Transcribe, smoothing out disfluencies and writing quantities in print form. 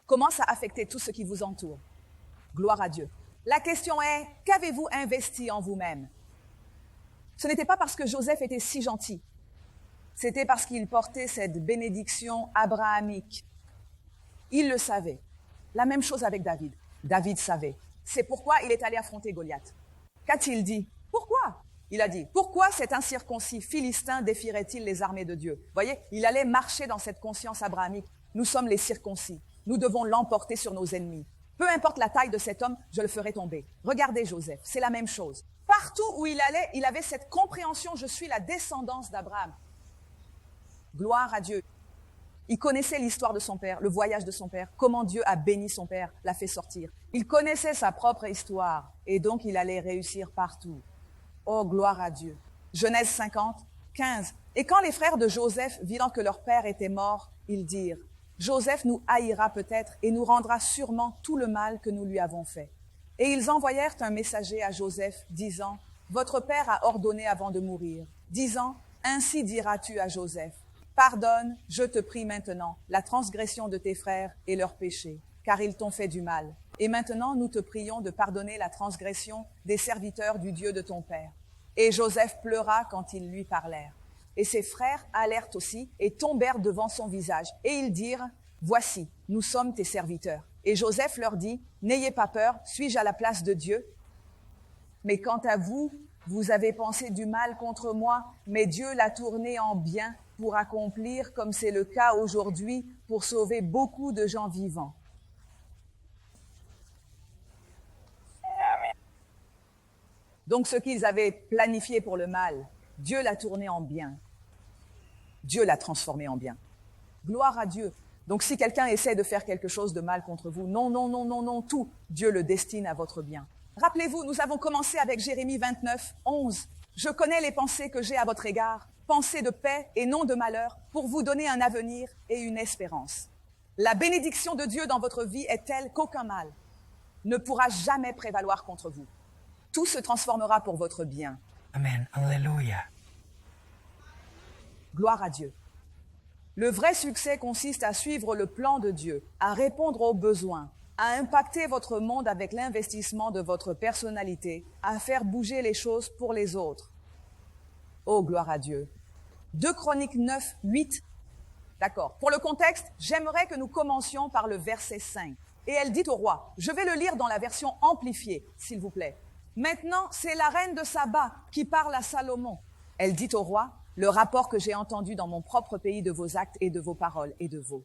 comment ça affectait tout ce qui vous entoure. Gloire à Dieu. La question est, qu'avez-vous investi en vous-même? Ce n'était pas parce que Joseph était si gentil. C'était parce qu'il portait cette bénédiction abrahamique. Il le savait. La même chose avec David. David savait. C'est pourquoi il est allé affronter Goliath. Qu'a-t-il dit? Pourquoi? Il a dit, pourquoi cet incirconcis Philistin défierait-il les armées de Dieu? Voyez, il allait marcher dans cette conscience abrahamique. Nous sommes les circoncis. Nous devons l'emporter sur nos ennemis. Peu importe la taille de cet homme, je le ferai tomber. Regardez Joseph, c'est la même chose. Partout où il allait, il avait cette compréhension, je suis la descendance d'Abraham. Gloire à Dieu. Il connaissait l'histoire de son père, le voyage de son père, comment Dieu a béni son père, l'a fait sortir. Il connaissait sa propre histoire et donc il allait réussir partout. Oh, gloire à Dieu. Genèse 50, 15. Et quand les frères de Joseph virent que leur père était mort, ils dirent, Joseph nous haïra peut-être et nous rendra sûrement tout le mal que nous lui avons fait. Et ils envoyèrent un messager à Joseph, disant, votre père a ordonné avant de mourir, disant, ainsi diras-tu à Joseph, pardonne, je te prie maintenant, la transgression de tes frères et leurs péchés, car ils t'ont fait du mal. Et maintenant, nous te prions de pardonner la transgression des serviteurs du Dieu de ton père. Et Joseph pleura quand ils lui parlèrent. Et ses frères allèrent aussi et tombèrent devant son visage. Et ils dirent, voici, nous sommes tes serviteurs. Et Joseph leur dit, n'ayez pas peur, suis-je à la place de Dieu? Mais quant à vous, vous avez pensé du mal contre moi, mais Dieu l'a tourné en bien pour accomplir, comme c'est le cas aujourd'hui, pour sauver beaucoup de gens vivants. Donc ce qu'ils avaient planifié pour le mal, Dieu l'a tourné en bien. Dieu l'a transformé en bien. Gloire à Dieu. Donc si quelqu'un essaie de faire quelque chose de mal contre vous, non, non, non, non, non, tout, Dieu le destine à votre bien. Rappelez-vous, nous avons commencé avec Jérémie 29, 11. Je connais les pensées que j'ai à votre égard, pensées de paix et non de malheur, pour vous donner un avenir et une espérance. La bénédiction de Dieu dans votre vie est telle qu'aucun mal ne pourra jamais prévaloir contre vous. Tout se transformera pour votre bien. Amen. Alléluia. Gloire à Dieu. Le vrai succès consiste à suivre le plan de Dieu, à répondre aux besoins, à impacter votre monde avec l'investissement de votre personnalité, à faire bouger les choses pour les autres. Oh, gloire à Dieu. 2 Chroniques 9, 8. D'accord. Pour le contexte, j'aimerais que nous commencions par le verset 5. Et elle dit au roi, je vais le lire dans la version amplifiée, s'il vous plaît. Maintenant, c'est la reine de Saba qui parle à Salomon. Elle dit au roi, le rapport que j'ai entendu dans mon propre pays de vos actes et de vos paroles et de vos